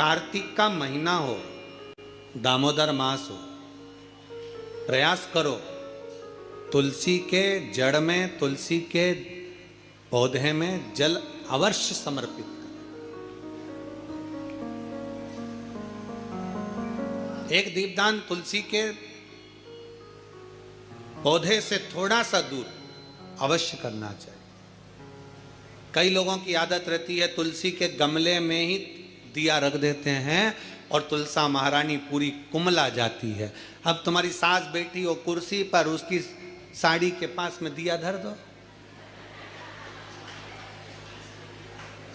कार्तिक का महीना हो, दामोदर मास हो, प्रयास करो तुलसी के जड़ में, तुलसी के पौधे में जल अवश्य समर्पित करो। एक दीपदान तुलसी के पौधे से थोड़ा सा दूर अवश्य करना चाहिए। कई लोगों की आदत रहती है तुलसी के गमले में ही दिया रख देते हैं और तुलसा महारानी पूरी कुमला जाती है। अब तुम्हारी सास बैठी हो कुर्सी पर, उसकी साड़ी के पास में दिया धर दो,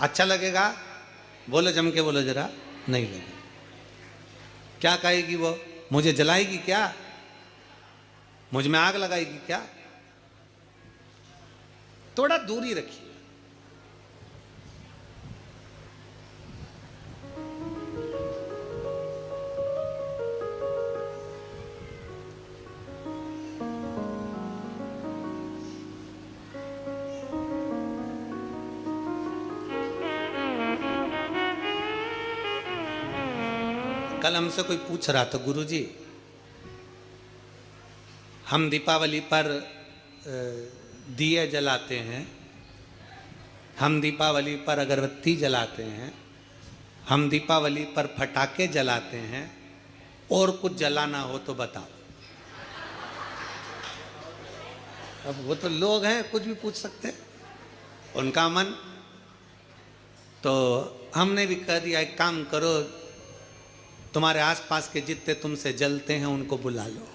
अच्छा लगेगा? बोलो, जम के बोलो जरा। नहीं लगेगा। क्या कहेगी वो? मुझे जलाएगी क्या? मुझ में आग लगाएगी क्या? थोड़ा दूरी रखिए। कल हमसे कोई पूछ रहा था, गुरुजी हम दीपावली पर दिए जलाते हैं, हम दीपावली पर अगरबत्ती जलाते हैं, हम दीपावली पर पटाखे जलाते हैं, और कुछ जलाना हो तो बताओ। अब वो तो लोग हैं, कुछ भी पूछ सकते हैं, उनका मन। तो हमने भी कह दिया एक काम करो, तुम्हारे आसपास के जितने तुमसे जलते हैं उनको बुला लो,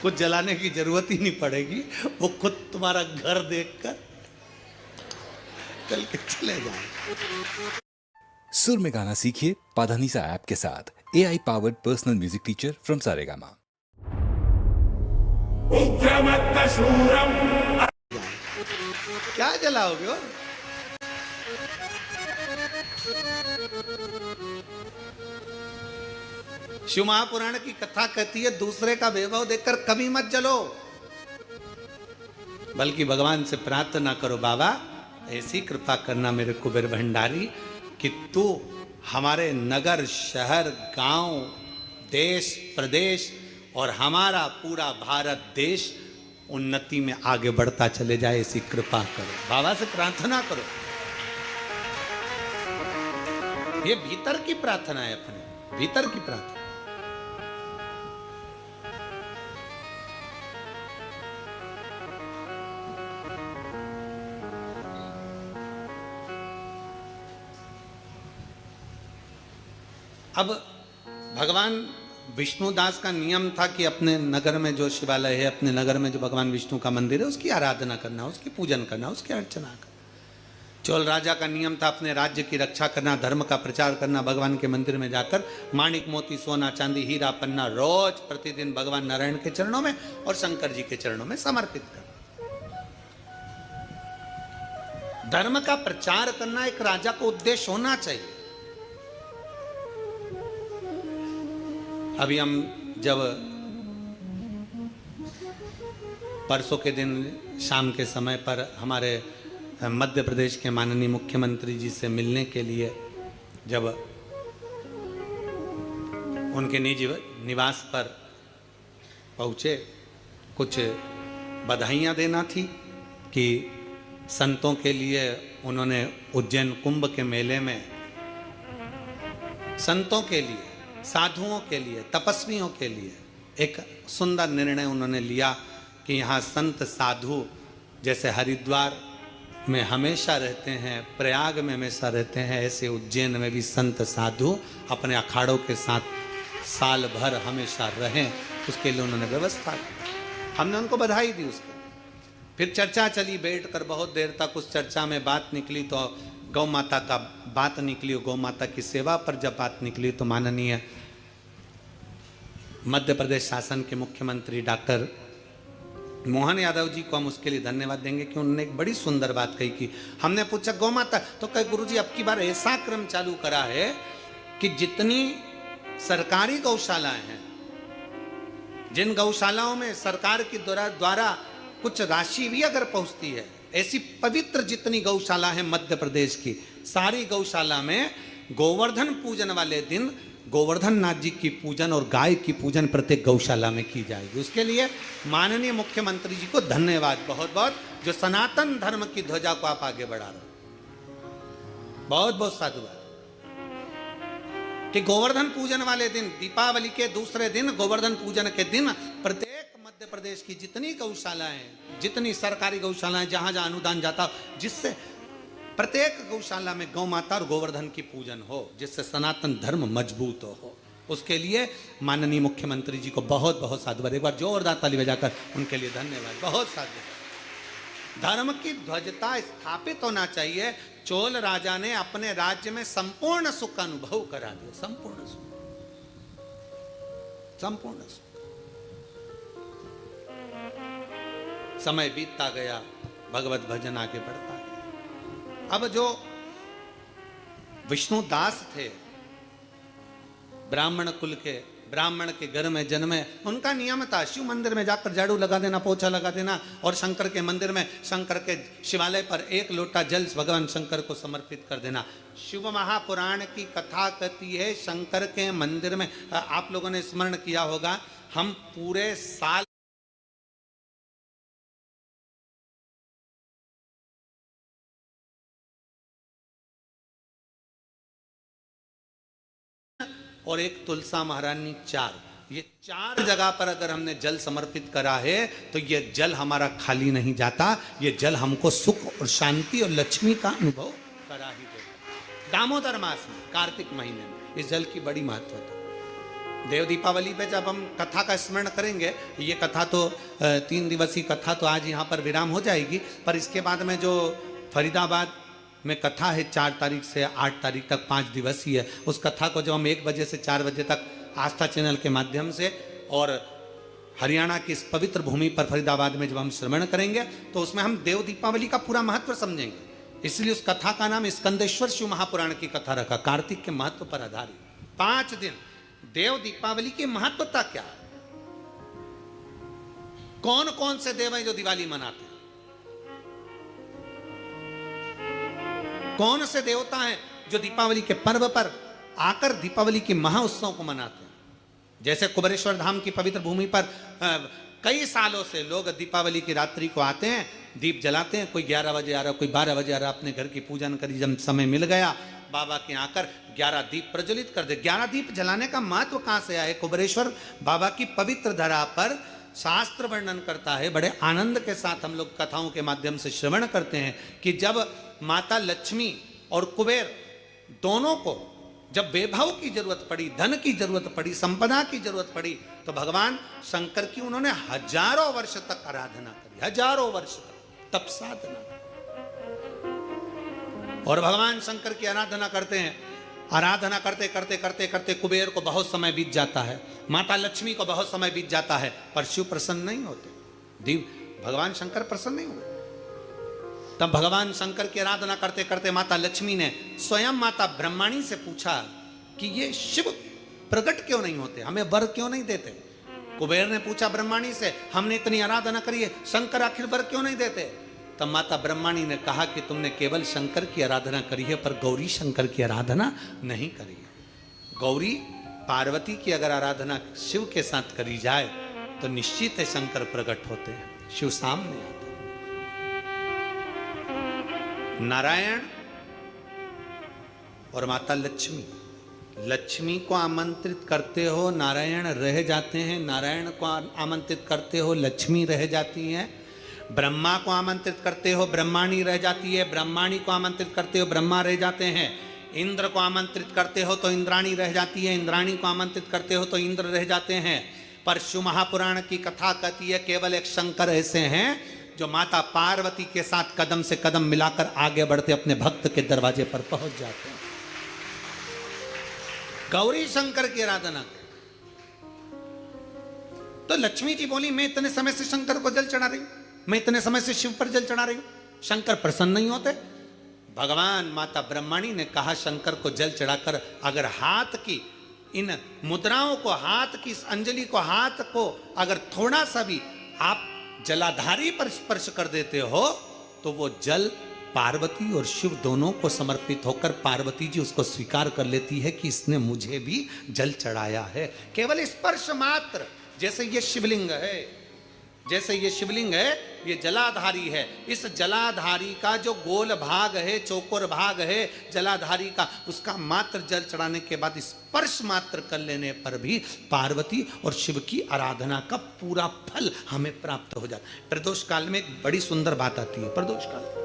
कुछ जलाने की जरूरत ही नहीं पड़ेगी, वो खुद तुम्हारा घर देखकर चल के चले जाए। सुर में गाना सीखिए पाधानीसा ऐप के साथ। AI powered personal music teacher from Saregama. क्या जलाओगे? और शिव महापुराण की कथा कहती है दूसरे का वैभव देखकर कभी मत जलो, बल्कि भगवान से प्रार्थना करो, बाबा ऐसी कृपा करना मेरे कुबेर भंडारी कि तू हमारे नगर, शहर, गांव, देश, प्रदेश और हमारा पूरा भारत देश उन्नति में आगे बढ़ता चले जाए, ऐसी कृपा करो। बाबा से प्रार्थना करो। ये भीतर की प्रार्थना है, अपने भीतर की प्रार्थना। अब भगवान विष्णुदास का नियम था कि अपने नगर में जो शिवालय है, अपने नगर में जो भगवान विष्णु का मंदिर है, उसकी आराधना करना, उसकी पूजन करना, उसकी अर्चना करना। चोल राजा का नियम था अपने राज्य की रक्षा करना, धर्म का प्रचार करना, भगवान के मंदिर में जाकर माणिक मोती, सोना चांदी, हीरा पन्ना रोज प्रतिदिन भगवान नारायण के चरणों में और शंकर जी के चरणों में समर्पित करना। धर्म का प्रचार करना एक राजा को उद्देश्य होना चाहिए। अभी हम जब परसों के दिन शाम के समय पर हमारे मध्य प्रदेश के माननीय मुख्यमंत्री जी से मिलने के लिए जब उनके निजी निवास पर पहुँचे, कुछ बधाइयाँ देना थी कि संतों के लिए उन्होंने उज्जैन कुंभ के मेले में संतों के लिए, साधुओं के लिए, तपस्वियों के लिए एक सुंदर निर्णय उन्होंने लिया कि यहाँ संत साधु जैसे हरिद्वार में हमेशा रहते हैं, प्रयाग में हमेशा रहते हैं, ऐसे उज्जैन में भी संत साधु अपने अखाड़ों के साथ साल भर हमेशा रहें, उसके लिए उन्होंने व्यवस्था की। हमने उनको बधाई दी। उसके फिर चर्चा चली, बैठकर बहुत देर तक उस चर्चा में बात निकली तो गौ माता का बात निकली। गौ माता की सेवा पर जब बात निकली तो माननीय मध्य प्रदेश शासन के मुख्यमंत्री डॉक्टर मोहन यादव जी को हम उसके लिए धन्यवाद देंगे कि उन्होंने एक बड़ी सुंदर बात कही कि हमने पूछा गौ माता, तो कहे गुरुजी अब की बार ऐसा क्रम चालू करा है कि जितनी सरकारी गौशालाएं हैं, जिन गौशालाओं में सरकार की द्वारा कुछ राशि भी अगर पहुंचती है, ऐसी पवित्र जितनी गौशाला है मध्य प्रदेश की, सारी गौशाला में गोवर्धन पूजन वाले दिन गोवर्धन नाथ जी की पूजन और गाय की पूजन प्रत्येक गौशाला में की जाएगी। उसके लिए माननीय मुख्यमंत्री जी को धन्यवाद बहुत बहुत, जो सनातन धर्म की ध्वजा को आप आगे बढ़ा रहे हो। बहुत बहुत साधुवाद कि गोवर्धन पूजन वाले दिन, दीपावली के दूसरे दिन, गोवर्धन पूजन के दिन प्रत्येक मध्य प्रदेश की जितनी गौशालाएं, जितनी सरकारी गौशालाएं, जहां जहां अनुदान जाता, जिससे प्रत्येक गौशाला में गौ माता और गोवर्धन की पूजन हो, जिससे सनातन धर्म मजबूत हो। उसके लिए माननीय मुख्यमंत्री जी को बहुत बहुत साधुवाद। एक बार जोरदार ताली बजाकर उनके लिए धन्यवाद, बहुत साधुवाद। धर्म की ध्वजता स्थापित होना चाहिए। चोल राजा ने अपने राज्य में संपूर्ण सुख का अनुभव करा दिया, संपूर्ण सुख, संपूर्ण सुख। समय बीतता गया, भगवत भजन आगे बढ़ता गया। अब जो विष्णु दास थे, ब्राह्मण कुल के, ब्राह्मण के घर में जन्मे, उनका नियम था शिव मंदिर में जाकर झाड़ू लगा देना, पोछा लगा देना, और शंकर के मंदिर में, शंकर के शिवालय पर एक लोटा जल भगवान शंकर को समर्पित कर देना। शिव महापुराण की कथा कहती है शंकर के मंदिर में, आप लोगों ने स्मरण किया होगा, हम पूरे साल और एक तुलसा महारानी, चार, ये चार जगह पर अगर हमने जल समर्पित करा है तो ये जल हमारा खाली नहीं जाता, ये जल हमको सुख और शांति और लक्ष्मी का अनुभव करा ही देता। दामोदर मास में, कार्तिक महीने में इस जल की बड़ी महत्वता। देव दीपावली पे जब हम कथा का स्मरण करेंगे, ये कथा तो 3 दिवसीय कथा तो आज यहाँ पर विराम हो जाएगी, पर इसके बाद में जो फरीदाबाद में कथा है 4 तारीख से 8 तारीख तक 5 दिवसीय है, उस कथा को जब हम 1 बजे से 4 बजे तक आस्था चैनल के माध्यम से और हरियाणा की इस पवित्र भूमि पर फरीदाबाद में जब हम श्रवण करेंगे तो उसमें हम देव दीपावली का पूरा महत्व समझेंगे। इसलिए उस कथा का नाम स्कंदेश्वर शिव महापुराण की कथा रखा, कार्तिक के महत्व पर आधारित। 5 दिन देव दीपावली की महत्वता क्या है, कौन कौन से देव हैं जो दिवाली मनाते हैं, कौन से देवता हैं जो दीपावली के पर्व पर आकर दीपावली के महाउत्सव को मनाते हैं। जैसे कुबेरेश्वर धाम की पवित्र भूमि पर कई सालों से लोग दीपावली की रात्रि को आते हैं, दीप जलाते हैं, कोई 11 बजे आ रहा, कोई 12 बजे आ रहा, अपने घर की पूजन करी, जब समय मिल गया बाबा के आकर 11 दीप प्रज्वलित कर दे। 11 दीप जलाने का महत्व कहां से आया है? कुबेरेश्वर बाबा की पवित्र धरा पर शास्त्र वर्णन करता है, बड़े आनंद के साथ हम लोग कथाओं के माध्यम से श्रवण करते हैं कि जब माता लक्ष्मी और कुबेर दोनों को जब वैभव की जरूरत पड़ी, धन की जरूरत पड़ी, संपदा की जरूरत पड़ी, तो भगवान शंकर की उन्होंने हजारों वर्ष तक आराधना करी, हजारों वर्ष तक तप साधना। और भगवान शंकर की आराधना करते हैं, आराधना करते करते करते करते कुबेर को बहुत समय बीत जाता है, माता लक्ष्मी को बहुत समय बीत जाता है, पर शिव प्रसन्न नहीं होते, भगवान शंकर प्रसन्न नहीं हुए। तब भगवान शंकर की आराधना करते करते माता लक्ष्मी ने स्वयं माता ब्रह्माणी से पूछा कि ये शिव प्रकट क्यों नहीं होते, हमें वर क्यों नहीं देते। कुबेर ने पूछा ब्रह्माणी से, हमने इतनी आराधना करी है, शंकर आखिर वर क्यों नहीं देते। तब माता ब्रह्माणी ने कहा कि तुमने केवल शंकर की आराधना करी है, पर गौरी शंकर की आराधना नहीं करी है। गौरी पार्वती की अगर आराधना शिव के साथ करी जाए तो निश्चित है शंकर प्रकट होते हैं, शिव सामने आते। नारायण और माता लक्ष्मी, लक्ष्मी को आमंत्रित करते हो नारायण रह जाते हैं, नारायण को आमंत्रित करते हो लक्ष्मी रह जाती हैं, ब्रह्मा को आमंत्रित करते हो ब्रह्माणी रह जाती है, ब्रह्माणी को आमंत्रित करते हो ब्रह्मा रह जाते हैं, इंद्र को आमंत्रित करते हो तो इंद्राणी रह जाती है, इंद्राणी को आमंत्रित करते हो तो इंद्र रह जाते हैं। पर शिव महापुराण की कथा कहती है केवल एक शंकर ऐसे हैं जो माता पार्वती के साथ कदम से कदम मिलाकर आगे बढ़ते अपने भक्त के दरवाजे पर पहुंच जाते हैं। गौरी शंकर की आराधना। तो लक्ष्मी जी बोली मैं इतने समय से शंकर को जल चढ़ा रही हूं, मैं इतने समय से शिव पर जल चढ़ा रही हूं, शंकर प्रसन्न नहीं होते। भगवान माता ब्रह्माणी ने कहा शंकर को जल चढ़ाकर अगर हाथ की इन मुद्राओं को, हाथ की इस अंजलि को, हाथ को अगर थोड़ा सा भी आप जलाधारी पर स्पर्श कर देते हो तो वो जल पार्वती और शिव दोनों को समर्पित होकर पार्वती जी उसको स्वीकार कर लेती है कि इसने मुझे भी जल चढ़ाया है। केवल स्पर्श मात्र, जैसे ये शिवलिंग है, जैसे ये शिवलिंग है, ये जलाधारी है। इस जलाधारी का जो गोल भाग है, चौकोर भाग है जलाधारी का, उसका मात्र जल चढ़ाने के बाद स्पर्श मात्र कर लेने पर भी पार्वती और शिव की आराधना का पूरा फल हमें प्राप्त हो जाता है। प्रदोष काल में एक बड़ी सुंदर बात आती है। प्रदोष काल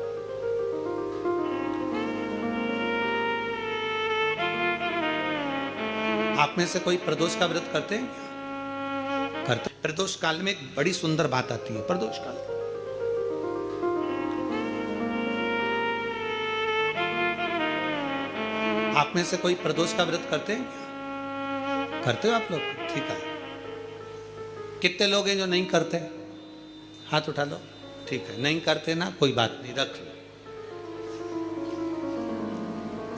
आप में से कोई प्रदोष का व्रत करते हैं? करते। प्रदोष काल में एक बड़ी सुंदर बात आती है। प्रदोष काल आप में से कोई प्रदोष का व्रत करते हैं? करते हो आप लोग? ठीक है। कितने लोग हैं जो नहीं करते? हाथ उठा लो। ठीक है, नहीं करते ना, कोई बात नहीं, रख लो,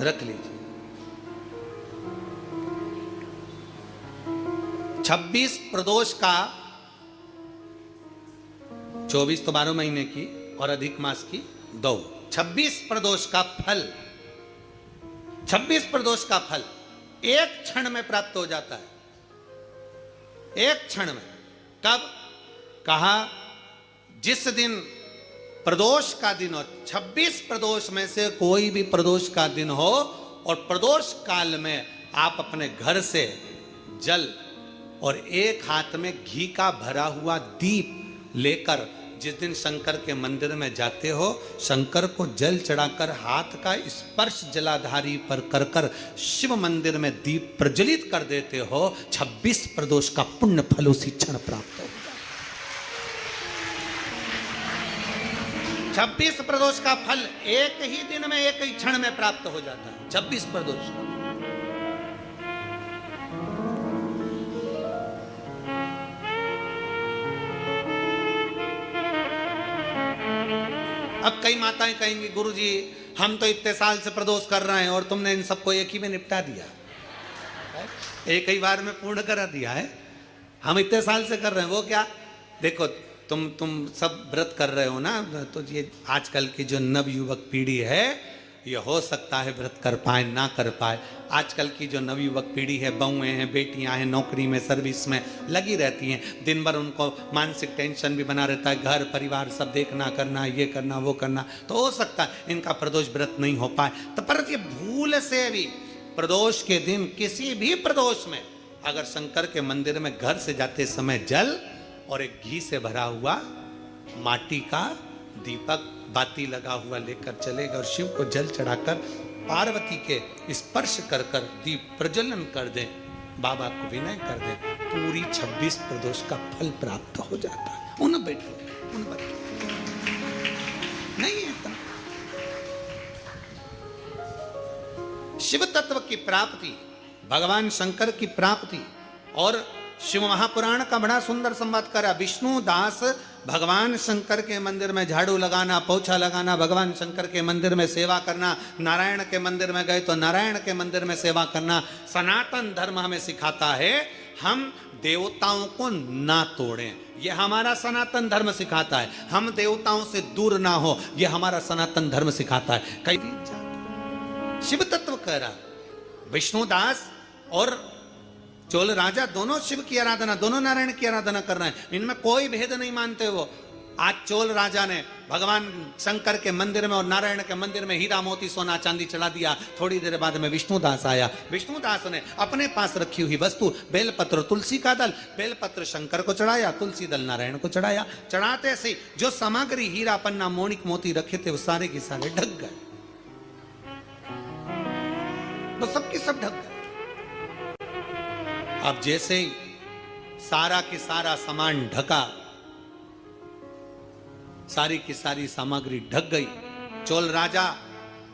रख लीजिए। 26 प्रदोष का, 24 तो 12 महीने की और अधिक मास की 2, 26 प्रदोष का फल, 26 प्रदोष का फल एक क्षण में प्राप्त हो जाता है। एक क्षण में। कब? कहा जिस दिन प्रदोष का दिन हो, 26 प्रदोष में से कोई भी प्रदोष का दिन हो और प्रदोष काल में आप अपने घर से जल और एक हाथ में घी का भरा हुआ दीप लेकर जिस दिन शंकर के मंदिर में जाते हो, शंकर को जल चढ़ाकर हाथ का स्पर्श जलाधारी पर कर कर शिव मंदिर में दीप प्रज्वलित कर देते हो, 26 प्रदोष का पुण्य फल उसी क्षण प्राप्त होगा। 26 प्रदोष का फल एक ही दिन में, एक ही क्षण में प्राप्त हो जाता है। 26 प्रदोष का। अब कई माताएं कहेंगी, गुरुजी हम तो इतने साल से प्रदोष कर रहे हैं और तुमने इन सबको एक ही में निपटा दिया, एक ही बार में पूर्ण करा दिया है। हम इतने साल से कर रहे हैं, वो क्या? देखो तुम सब व्रत कर रहे हो ना, तो ये आजकल की जो नवयुवक पीढ़ी है, ये हो सकता है व्रत कर पाए ना कर पाए। आजकल की जो नवयुवक पीढ़ी है, बहुएं हैं, बेटियां हैं, नौकरी में, सर्विस में लगी रहती हैं, दिन भर उनको मानसिक टेंशन भी बना रहता है, घर परिवार सब देखना करना, ये करना वो करना, तो हो सकता है इनका प्रदोष व्रत नहीं हो पाए। तो पर ये भूल से भी प्रदोष के दिन, किसी भी प्रदोष में अगर शंकर के मंदिर में घर से जाते समय जल और एक घी से भरा हुआ माटी का दीपक बाती लगा हुआ लेकर चलेगा और शिव को जल चढ़ाकर पार्वती के स्पर्श कर कर दीप प्रज्वलन कर दें, बाबा को विनय कर दें, पूरी 26 प्रदोष का फल प्राप्त हो जाता है। उन बेटों, उन बच्चों नहीं है इतना। शिव तत्व की प्राप्ति, भगवान शंकर की प्राप्ति, और शिव महापुराण का बड़ा सुंदर संवाद करा। विष्णु दास भगवान शंकर के मंदिर में झाड़ू लगाना, पोछा लगाना, भगवान शंकर के मंदिर में सेवा करना, नारायण के मंदिर में गए तो नारायण के मंदिर में सेवा करना। सनातन धर्म हमें सिखाता है हम देवताओं को ना तोड़ें, ये हमारा सनातन धर्म सिखाता है। हम देवताओं से दूर ना हो, ये हमारा सनातन धर्म सिखाता है। कई शिव तत्व कह रहा, विष्णुदास और चोल राजा दोनों शिव की आराधना, दोनों नारायण की आराधना कर रहे हैं, इनमें कोई भेद नहीं मानते वो। आज चोल राजा ने भगवान शंकर के मंदिर में और नारायण के मंदिर में हीरा मोती सोना चांदी चढ़ा दिया। थोड़ी देर बाद में विष्णुदास आया। विष्णुदास ने अपने पास रखी हुई वस्तु बेलपत्र, तुलसी का दल, बेलपत्र शंकर को चढ़ाया, तुलसी दल नारायण को चढ़ाया। चढ़ाते से जो सामग्री हीरा पन्ना मोनिक मोती रखे थे वो सारे के सारे ढक गए, वो सबके सब ढक गए। अब जैसे ही सारा की सारा सामान ढका, सारी की सारी सामग्री ढक गई, चोल राजा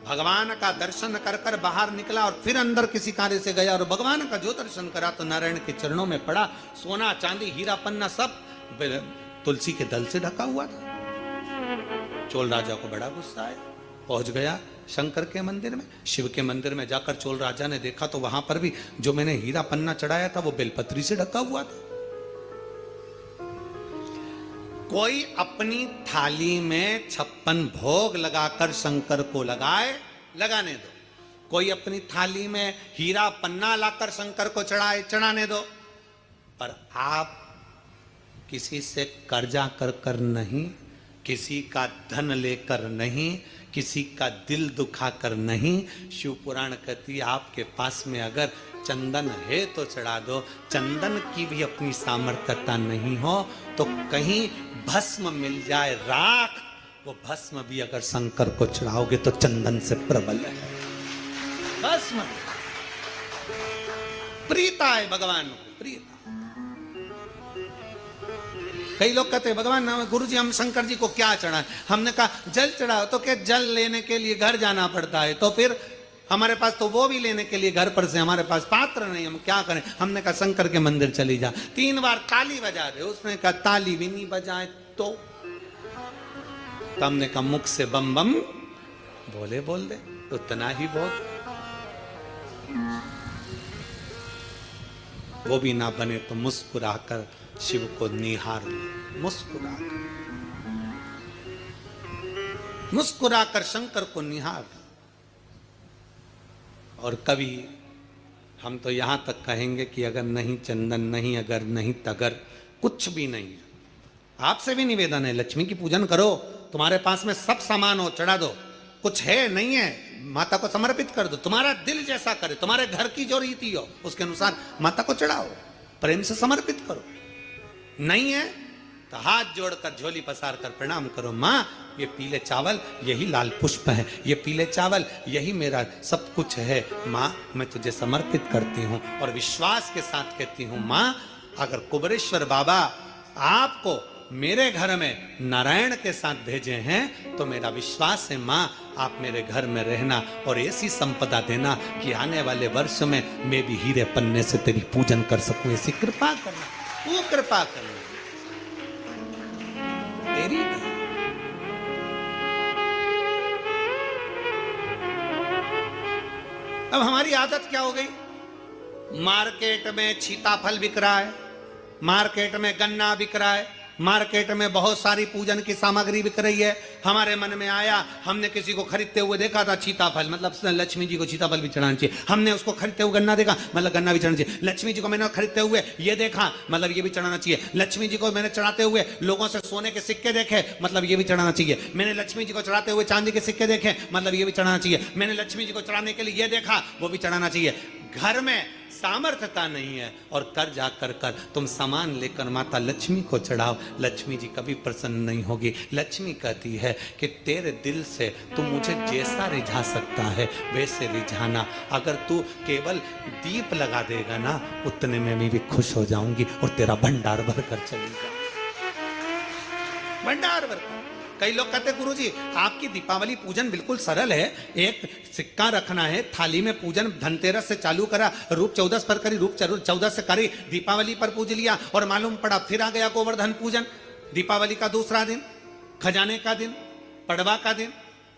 भगवान का दर्शन कर कर बाहर निकला और फिर अंदर किसी कार्य से गया और भगवान का जो दर्शन करा तो नारायण के चरणों में पड़ा। सोना चांदी हीरा पन्ना सब तुलसी के दल से ढका हुआ था। चोल राजा को बड़ा गुस्सा आया, पहुंच गया शंकर के मंदिर में। शिव के मंदिर में जाकर चोल राजा ने देखा तो वहां पर भी जो मैंने हीरा पन्ना चढ़ाया था वो बेलपत्री से ढका हुआ था। कोई अपनी थाली में 56 भोग लगाकर शंकर को लगाने दो। कोई अपनी थाली में हीरा पन्ना लाकर शंकर को चढ़ाने दो। पर आप किसी से कर्जा कर नहीं, किसी का धन लेकर नहीं, किसी का दिल दुखाकर नहीं। शिव पुराण कहती है आपके पास में अगर चंदन है तो चढ़ा दो। चंदन की भी अपनी सामर्थ्यता नहीं हो तो कहीं भस्म मिल जाए, राख, वो भस्म भी अगर शंकर को चढ़ाओगे तो चंदन से प्रबल है। भस्म प्रीता है भगवान को, प्रीता। कई लोग कहते हैं भगवान गुरुजी हम शंकर जी को क्या चढ़ाएं? हमने कहा जल चढ़ाओ। तो क्या जल लेने के लिए घर जाना पड़ता है? तो फिर हमारे पास तो वो भी लेने के लिए घर पर से हमारे पास पात्र नहीं, हम क्या करें? हमने कहा शंकर के मंदिर चली जा। 3 बार ताली बजा दे। उसने कहा ताली भी नहीं बजाए तो हमने कहा मुख से बम बम बोल दे, उतना ही बहुत। वो भी ना बने तो मुस्कुराकर शिव को निहार ले। मुस्कुराकर शंकर को निहार। और कभी हम तो यहां तक कहेंगे कि अगर नहीं चंदन नहीं, अगर नहीं तगर, कुछ भी नहीं है, आपसे भी निवेदन है लक्ष्मी की पूजन करो। तुम्हारे पास में सब सामान हो चढ़ा दो। कुछ है नहीं है माता को समर्पित कर दो। तुम्हारा दिल जैसा करे, तुम्हारे घर की जो रीति हो उसके अनुसार माता को चढ़ाओ, प्रेम से समर्पित करो। नहीं है तो हाथ जोड़कर झोली पसार कर प्रणाम करो। माँ ये पीले चावल यही लाल पुष्प है, ये पीले चावल यही मेरा सब कुछ है। माँ मैं तुझे समर्पित करती हूँ और विश्वास के साथ कहती हूँ माँ अगर कुबेरेश्वर बाबा आपको मेरे घर में नारायण के साथ भेजे हैं तो मेरा विश्वास है माँ आप मेरे घर में रहना और ऐसी संपदा देना कि आने वाले वर्ष में मैं भी हीरे पन्ने से तेरी पूजन कर सकूं। ऐसी कृपा करना, तू कृपा करना तेरी नहीं। अब हमारी आदत क्या हो गई? मार्केट में सीताफल बिक रहा है, मार्केट में गन्ना बिक रहा है, मार्केट में बहुत सारी पूजन की सामग्री बिक रही है। हमारे मन में आया, हमने किसी को खरीदते हुए देखा था सीताफल, मतलब लक्ष्मी जी को सीताफल भी चढ़ाना चाहिए। हमने उसको खरीदते हुए गन्ना देखा, मतलब गन्ना भी चढ़ाना चाहिए। लक्ष्मी जी को मैंने खरीदते हुए ये देखा, मतलब ये भी चढ़ाना चाहिए। लक्ष्मी जी को मैंने चढ़ाते हुए लोगों से सोने के सिक्के देखे, मतलब ये भी चढ़ाना चाहिए। मैंने लक्ष्मी जी को चढ़ाते हुए चांदी के सिक्के देखे, मतलब ये भी चढ़ाना चाहिए। मैंने लक्ष्मी जी को चढ़ाने के लिए ये देखा, वो भी चढ़ाना चाहिए। घर में सामर्थ्यता नहीं है और कर जा कर तुम सामान लेकर माता लक्ष्मी को चढ़ाओ, लक्ष्मी जी कभी प्रसन्न नहीं होगी। लक्ष्मी कहती है कि तेरे दिल से तू मुझे जैसा रिझा सकता है वैसे रिझाना। अगर तू केवल दीप लगा देगा ना उतने में मैं भी खुश हो जाऊंगी और तेरा भंडार भरकर चली जाऊंगी, भंडार भरकर। कई लोग कहते हैं गुरुजी आपकी दीपावली पूजन बिल्कुल सरल है, एक सिक्का रखना है, थाली में पूजन धनतेरस से चालू करा, रूप 14 पर करी, रूप 14 से करी, दीपावली पर पूज लिया और मालूम पड़ा फिर आ गया गोवर्धन पूजन। दीपावली का दूसरा दिन, खजाने का दिन, पड़वा का दिन,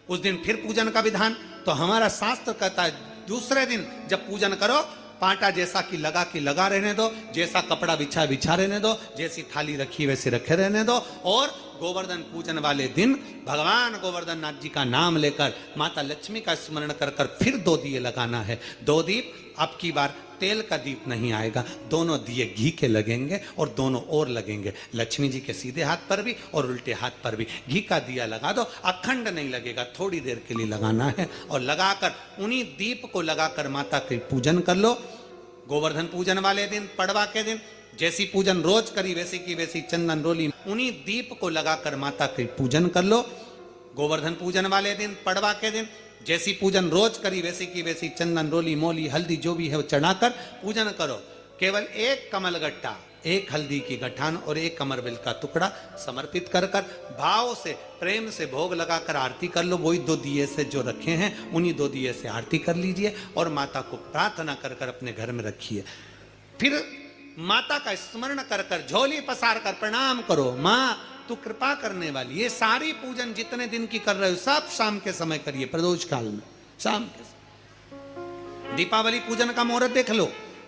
उस दिन फिर पूजन का विधान। तो हमारा शास्त्र कहता है दूसरे दिन जब पूजन करो पाटा जैसा कि लगा रहने दो, जैसा कपड़ा बिछा रहने दो, जैसी थाली रखी वैसे रखे रहने दो। और गोवर्धन पूजन वाले दिन भगवान गोवर्धन नाथ जी का नाम लेकर माता लक्ष्मी का स्मरण कर फिर 2 दिए लगाना है। 2 दीप, अब की बार तेल का दीप नहीं आएगा, दोनों दिए घी के लगेंगे और दोनों ओर लगेंगे, लक्ष्मी जी के सीधे हाथ पर भी और उल्टे हाथ पर भी। घी का दिया लगा दो, अखंड नहीं लगेगा, थोड़ी देर के लिए लगाना है। और लगाकर उन्हीं दीप को लगाकर माता के पूजन कर लो। गोवर्धन पूजन वाले दिन, पड़वा के दिन जैसी पूजन रोज करी वैसी की वैसी चंदन रोली उन्हीं दीप को लगाकर माता के पूजन कर लो। गोवर्धन पूजन वाले दिन, पड़वा के दिन जैसी पूजन रोज करी वैसी की वैसी चंदन रोली मोली हल्दी जो भी है वो चढ़ाकर पूजन करो। केवल एक कमल गट्टा, एक हल्दी की गठान और एक कमरबेल का टुकड़ा समर्पित कर भाव से प्रेम से भोग लगाकर आरती कर लो। वही 2 दिए से जो रखे हैं उन्हीं 2 दिए से आरती कर लीजिए और माता को प्रार्थना कर अपने घर में रखिए। फिर माता का स्मरण कर झोली पसार कर प्रणाम करो, माँ तू कृपा करने वाली। ये सारी पूजन जितने दिन की कर रहे हो सब शाम के समय करिए, प्रदोष काल में शाम के समय। दीपावली पूजन का मुहूर्त देख लो,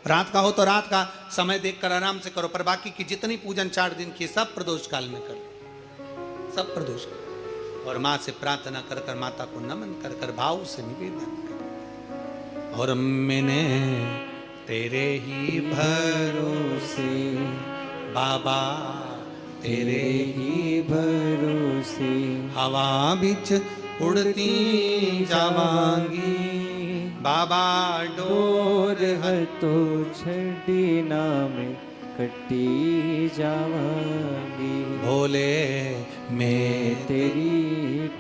रात का हो तो रात का समय देखकर आराम से करो, पर बाकी की जितनी पूजन 4 दिन की सब प्रदोष काल में कर लो। सब प्रदूषण। और माँ से प्रार्थना कर कर, माता को नमन कर कर, भाव से निवेदन कर, और मैंने तेरे ही भरोसे बाबा, तेरे ही भरोसे हवा बिच उड़ती जावांगी बाबा, डोर हर तो छड़ी नाम कटी जावांगी भोले मैं तेरी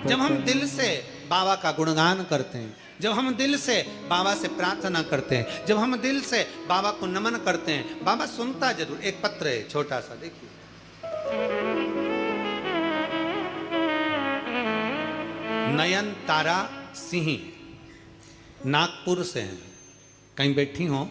जब हम पतंग। दिल से बाबा का गुणगान करते हैं, जब हम दिल से बाबा से प्रार्थना करते हैं, जब हम दिल से बाबा को नमन करते हैं, बाबा सुनता जरूर। एक पत्र है छोटा सा, देखिए। नयन तारा सिंह नागपुर से हैं, कहीं बैठी हो